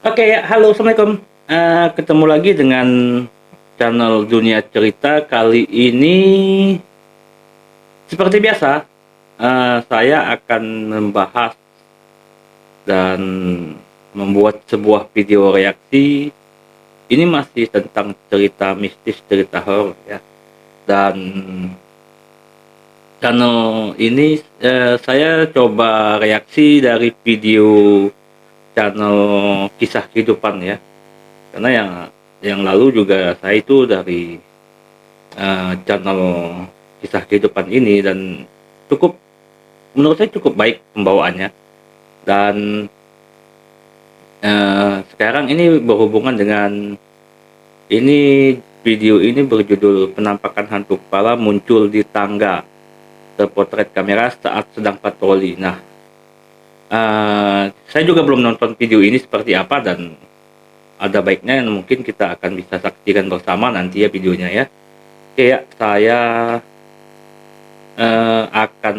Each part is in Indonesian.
Oke ya, halo, assalamualaikum. Ketemu lagi dengan channel Dunia Cerita. Kali ini, seperti biasa, saya akan membahas dan membuat sebuah video reaksi. Ini masih tentang cerita mistis, cerita horor ya. Dan channel ini saya coba reaksi dari video channel kisah kehidupan ya, karena yang lalu juga saya itu dari channel kisah kehidupan ini, dan menurut saya cukup baik pembawaannya. Dan sekarang ini berhubungan dengan video ini berjudul Penampakan Hantu Kepala Muncul di Tangga Terpotret Kamera Saat Sedang Patroli. Nah, saya juga belum nonton video ini seperti apa, dan ada baiknya mungkin kita akan bisa saksikan bersama nanti ya videonya ya. Oke ya, saya akan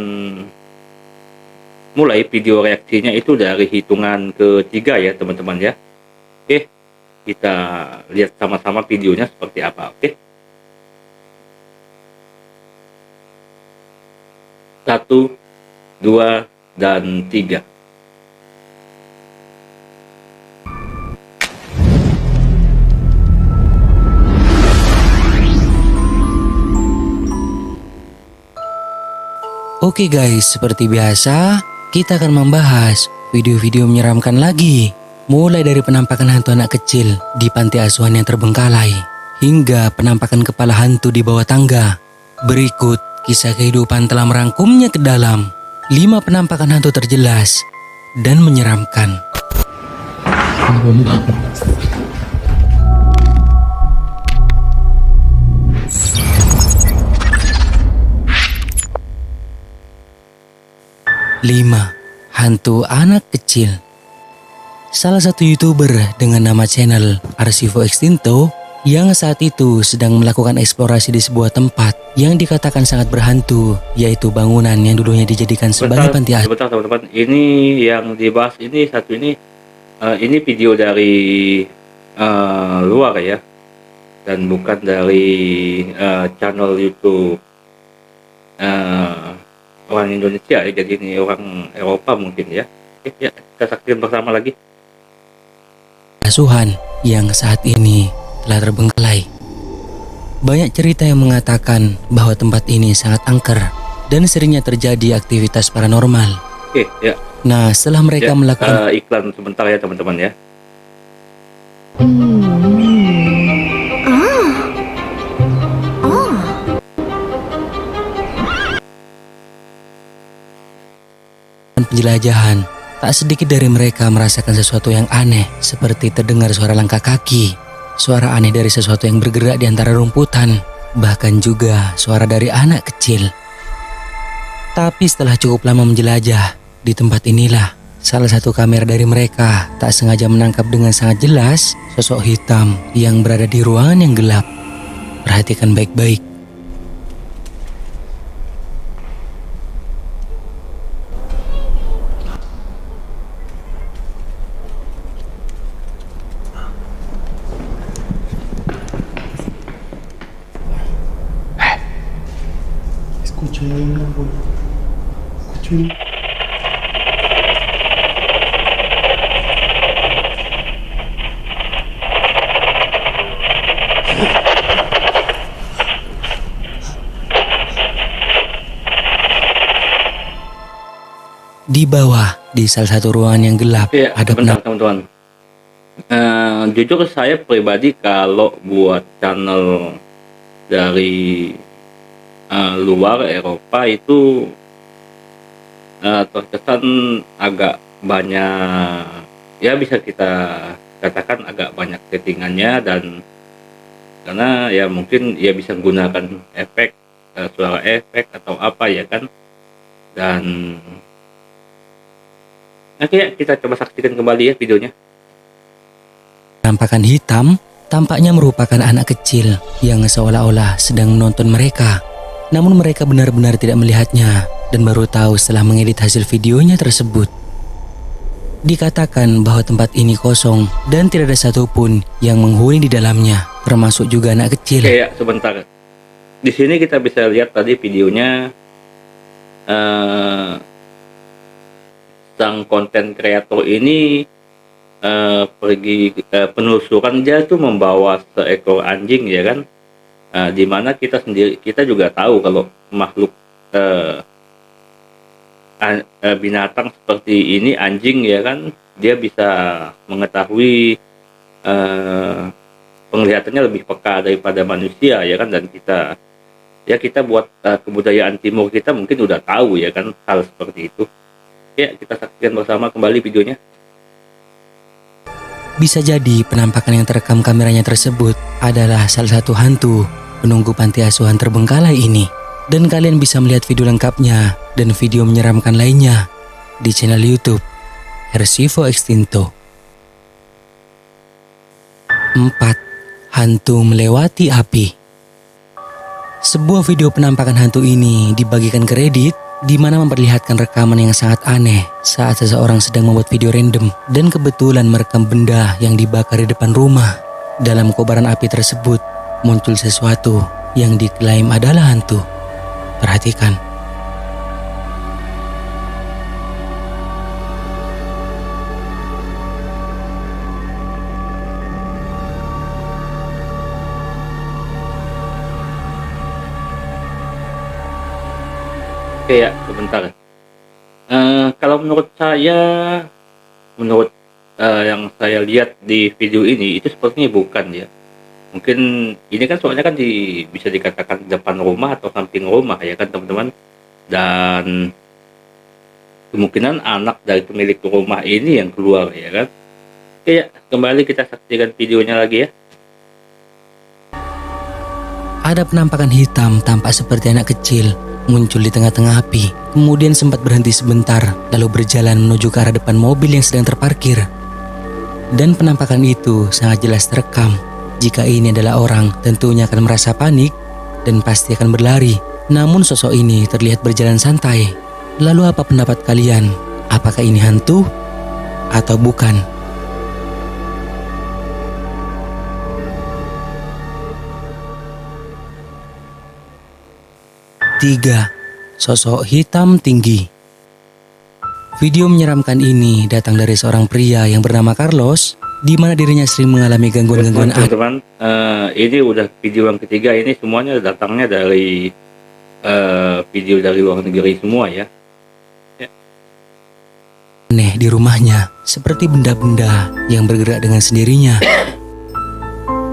mulai video reaksinya itu dari hitungan ketiga ya teman-teman ya. Oke, kita lihat sama-sama videonya seperti apa. Oke, 1, 2, dan 3. Oke guys, seperti biasa, kita akan membahas video-video menyeramkan lagi. Mulai dari penampakan hantu anak kecil di panti asuhan yang terbengkalai, hingga penampakan kepala hantu di bawah tangga. Berikut, kisah kehidupan telah merangkumnya ke dalam 5 penampakan hantu terjelas dan menyeramkan. Lima, hantu anak kecil. Salah satu YouTuber dengan nama channel Archivo Extinto yang saat itu sedang melakukan eksplorasi di sebuah tempat yang dikatakan sangat berhantu, yaitu bangunan yang dulunya dijadikan sebagai panti asuhan. Sebentar teman-teman, ini yang dibahas ini video dari luar ya, dan bukan dari channel YouTube orang Indonesia ya, jadi ini orang Eropa mungkin ya. Oke ya, kita saksikan bersama lagi. Asuhan yang saat ini telah terbengkalai. Banyak cerita yang mengatakan bahwa tempat ini sangat angker dan seringnya terjadi aktivitas paranormal. Oke ya. Nah, setelah mereka melakukan iklan sebentar ya teman-teman ya. penjelajahan, tak sedikit dari mereka merasakan sesuatu yang aneh, seperti terdengar suara langkah kaki, suara aneh dari sesuatu yang bergerak di antara rumputan, bahkan juga suara dari anak kecil. Tapi setelah cukup lama menjelajah, di tempat inilah salah satu kamera dari mereka tak sengaja menangkap dengan sangat jelas sosok hitam yang berada di ruangan yang gelap. Perhatikan baik-baik. Di bawah, di salah satu ruangan yang gelap, Ya, ada teman-teman. Jujur saya pribadi kalau buat channel dari luar Eropa itu terkesan agak banyak, ya bisa kita katakan agak banyak settingannya, dan karena ya mungkin ya bisa menggunakan efek suara efek atau apa ya kan. Dan nanti ya kita coba saksikan kembali ya videonya. penampakan hitam tampaknya merupakan anak kecil yang seolah-olah sedang menonton mereka. Namun mereka benar-benar tidak melihatnya dan baru tahu setelah mengedit hasil videonya tersebut. Dikatakan bahwa tempat ini kosong dan tidak ada satupun yang menghuni di dalamnya, termasuk juga anak kecil. Kayak sebentar. Di sini kita bisa lihat tadi videonya, eh, sang konten kreator ini pergi penelusuran, dia tuh membawa seekor anjing ya kan. Dimana kita juga tahu kalau makhluk binatang seperti ini, anjing ya kan, dia bisa mengetahui, penglihatannya lebih peka daripada manusia ya kan. Dan kita buat kebudayaan timur kita mungkin udah tahu ya kan hal seperti itu. Ya, kita saksikan bersama kembali videonya. Bisa jadi penampakan yang terekam kameranya tersebut adalah salah satu hantu penunggu panti asuhan terbengkalai ini. Dan kalian bisa melihat video lengkapnya dan video menyeramkan lainnya di channel YouTube Archivo Extinto. 4. Hantu melewati api. Sebuah video penampakan hantu ini dibagikan ke Reddit, di mana memperlihatkan rekaman yang sangat aneh saat seseorang sedang membuat video random dan kebetulan merekam benda yang dibakar di depan rumah. Dalam kobaran api tersebut muncul sesuatu yang diklaim adalah hantu. Perhatikan. Kayak sebentar. Kalau menurut yang saya lihat di video ini, itu sepertinya bukan ya. Mungkin ini kan soalnya kan bisa dikatakan depan rumah atau samping rumah ya kan teman-teman. Dan kemungkinan anak dari pemilik rumah ini yang keluar ya kan. Oke, kembali kita saksikan videonya lagi ya. Ada penampakan hitam tampak seperti anak kecil muncul di tengah-tengah api, kemudian sempat berhenti sebentar lalu berjalan menuju ke arah depan mobil yang sedang terparkir. Dan penampakan itu sangat jelas terekam. Jika ini adalah orang, tentunya akan merasa panik dan pasti akan berlari. Namun sosok ini terlihat berjalan santai. Lalu apa pendapat kalian? Apakah ini hantu atau bukan? Tiga, sosok hitam tinggi. Video menyeramkan ini datang dari seorang pria yang bernama Carlos, di mana dirinya sering mengalami gangguan-gangguan Teman-teman, ini udah video yang ketiga, ini semuanya datangnya dari video dari luar negeri semua ya. aneh di rumahnya, seperti benda-benda yang bergerak dengan sendirinya.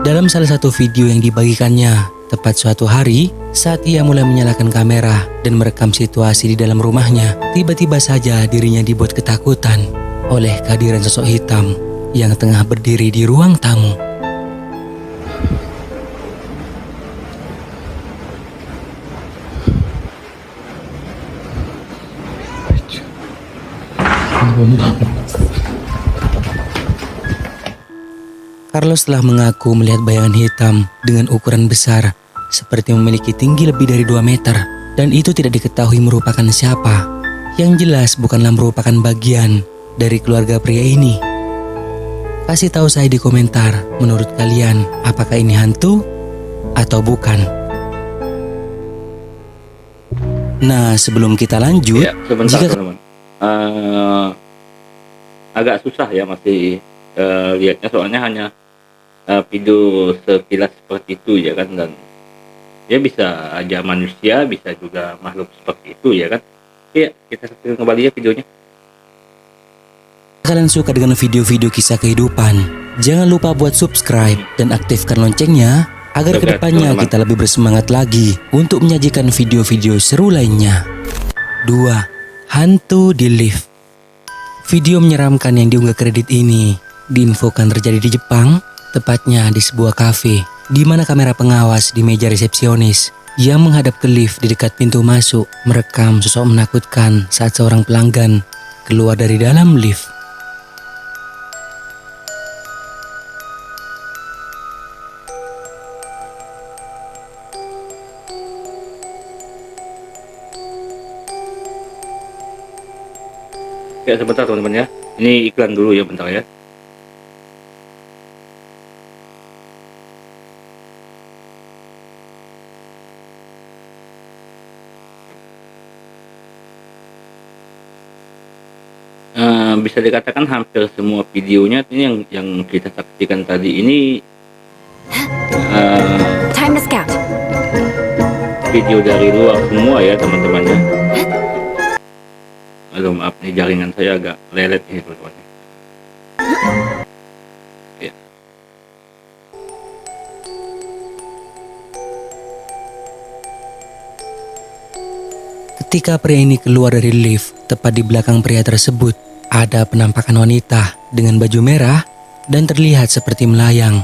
Dalam salah satu video yang dibagikannya, tepat suatu hari, saat ia mulai menyalakan kamera dan merekam situasi di dalam rumahnya, tiba-tiba saja dirinya dibuat ketakutan oleh kehadiran sosok hitam yang tengah berdiri di ruang tamu. Carlos telah mengaku melihat bayangan hitam dengan ukuran besar, seperti memiliki tinggi lebih dari 2 meter, dan itu tidak diketahui merupakan siapa. Yang jelas bukanlah merupakan bagian dari keluarga pria ini. Kasih tahu saya di komentar, menurut kalian apakah ini hantu atau bukan? Nah, sebelum kita lanjut, Ya, sebentar teman-teman. Agak susah ya masih lihatnya, soalnya hanya video sekilas seperti itu ya kan. Dan ya bisa aja manusia, bisa juga makhluk seperti itu ya kan. Ya, kita saksikan kembali ya videonya. kalian suka dengan video-video kisah kehidupan, jangan lupa buat subscribe dan aktifkan loncengnya agar Oke, kedepannya teman-teman. kita lebih bersemangat lagi untuk menyajikan video-video seru lainnya. 2. Hantu di lift. Video menyeramkan yang diunggah ke Reddit ini diinfokan terjadi di Jepang, tepatnya di sebuah kafe, di mana kamera pengawas di meja resepsionis yang menghadap ke lift di dekat pintu masuk merekam sosok menakutkan saat seorang pelanggan keluar dari dalam lift. Ya, sebentar teman-teman ya. Ini iklan dulu ya, bentar ya. Bisa dikatakan hampir semua videonya ini yang kita saksikan tadi ini Time to scout. video dari luar semua ya teman-teman ya. Aduh maaf nih, jaringan saya agak lelet ini teman-teman. Ya. Ketika pria ini keluar dari lift, tepat di belakang pria tersebut, ada penampakan wanita dengan baju merah dan terlihat seperti melayang.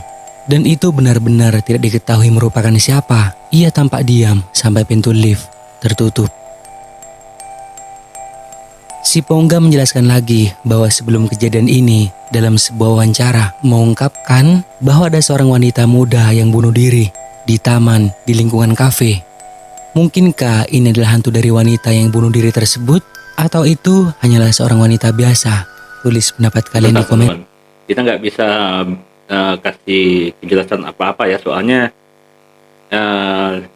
Dan itu benar-benar tidak diketahui merupakan siapa. Ia tampak diam sampai pintu lift tertutup. Si Pongga menjelaskan lagi bahwa sebelum kejadian ini, dalam sebuah wawancara mengungkapkan bahwa ada seorang wanita muda yang bunuh diri di taman di lingkungan kafe. Mungkinkah ini adalah hantu dari wanita yang bunuh diri tersebut? Atau itu hanyalah seorang wanita biasa? Tulis pendapat kalian di Bentar, komen. teman-teman. Kita nggak bisa kasih kejelasan apa-apa ya, soalnya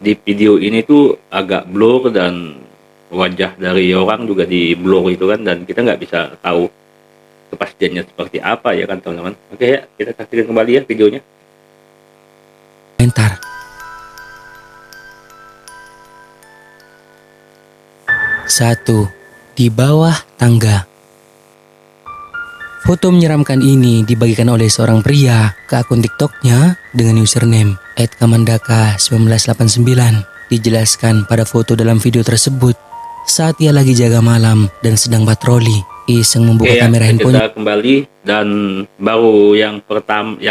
di video ini tuh agak blur dan wajah dari orang juga di blur itu kan, dan kita nggak bisa tahu kepastiannya seperti apa ya kan teman-teman. Oke ya, kita saksikan kembali ya videonya. Komentar. Satu, di bawah tangga. Foto menyeramkan ini dibagikan oleh seorang pria ke akun TikToknya dengan username @kamandaka1989. Dijelaskan pada foto dalam video tersebut, saat ia lagi jaga malam dan sedang patroli, iseng membuka Oke ya, kamera handphonenya. kita kembali, dan baru yang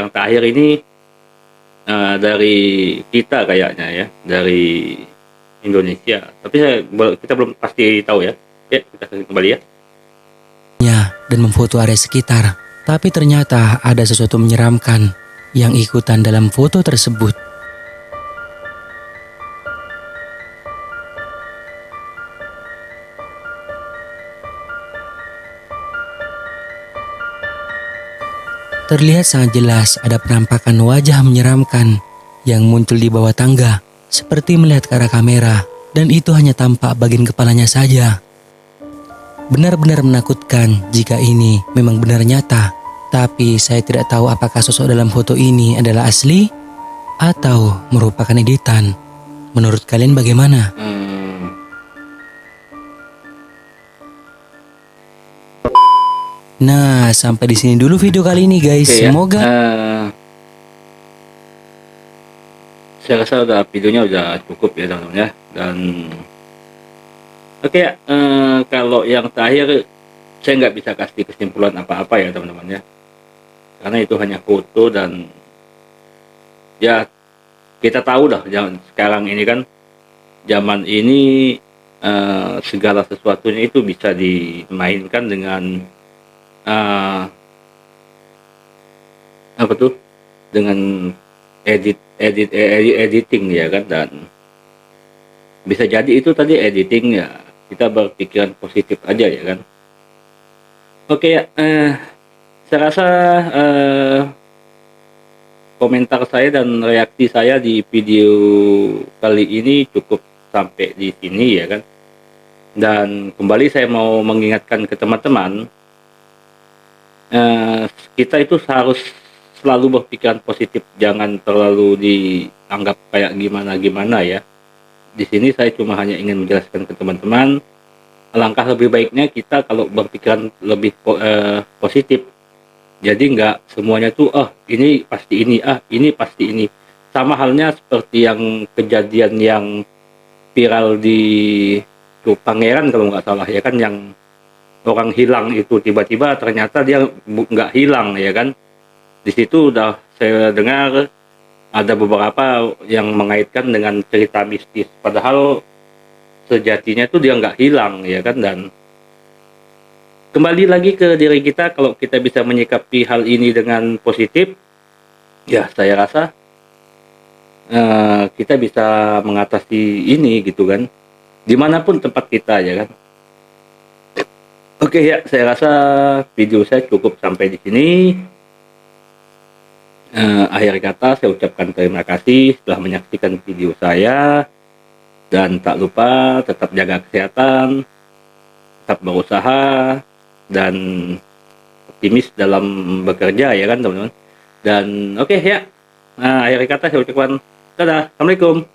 terakhir ini dari kita kayaknya ya, dari Indonesia. Tapi kita belum pasti tahu ya. Oke, kita kembali ya. Dan memfoto area sekitar. Tapi ternyata ada sesuatu menyeramkan yang ikutan dalam foto tersebut. Terlihat sangat jelas ada penampakan wajah menyeramkan yang muncul di bawah tangga, seperti melihat ke arah kamera, dan itu hanya tampak bagian kepalanya saja. Benar-benar menakutkan jika ini memang benar nyata, tapi saya tidak tahu apakah sosok dalam foto ini adalah asli atau merupakan editan. Menurut kalian bagaimana? Nah, sampai di sini dulu video kali ini guys. Oke ya. Semoga Saya rasa videonya udah cukup ya teman-teman ya. Dan oke ya, kalau yang terakhir saya nggak bisa kasih kesimpulan apa-apa ya teman-teman ya, karena itu hanya foto. Dan ya kita tahu dah sekarang ini kan, zaman ini segala sesuatunya itu bisa dimainkan dengan apa tuh, dengan editing ya kan. Dan bisa jadi itu tadi editing ya, kita berpikiran positif aja ya kan. Oke ya, saya rasa komentar saya dan reaksi saya di video kali ini cukup sampai di sini ya kan. Dan kembali saya mau mengingatkan ke teman-teman, kita itu harus selalu berpikiran positif, jangan terlalu dianggap kayak gimana-gimana ya. Di sini saya cuma hanya ingin menjelaskan ke teman-teman, alangkah lebih baiknya kita kalau berpikiran lebih positif. Jadi nggak semuanya tuh, ini pasti ini, ini pasti ini. Sama halnya seperti yang kejadian yang viral di Pangeran kalau nggak salah ya kan, yang orang hilang itu tiba-tiba ternyata dia nggak hilang ya kan. Di situ udah saya dengar ada beberapa yang mengaitkan dengan cerita mistis, padahal sejatinya itu dia nggak hilang ya kan. Dan kembali lagi ke diri kita, kalau kita bisa menyikapi hal ini dengan positif, ya saya rasa kita bisa mengatasi ini gitu kan, dimanapun tempat kita ya kan. Oke ya, saya rasa video saya cukup sampai di sini. Akhir kata saya ucapkan terima kasih telah menyaksikan video saya, dan tak lupa tetap jaga kesehatan, tetap berusaha, dan optimis dalam bekerja ya kan teman-teman. Dan oke ya, akhir kata saya ucapkan dadah, assalamualaikum.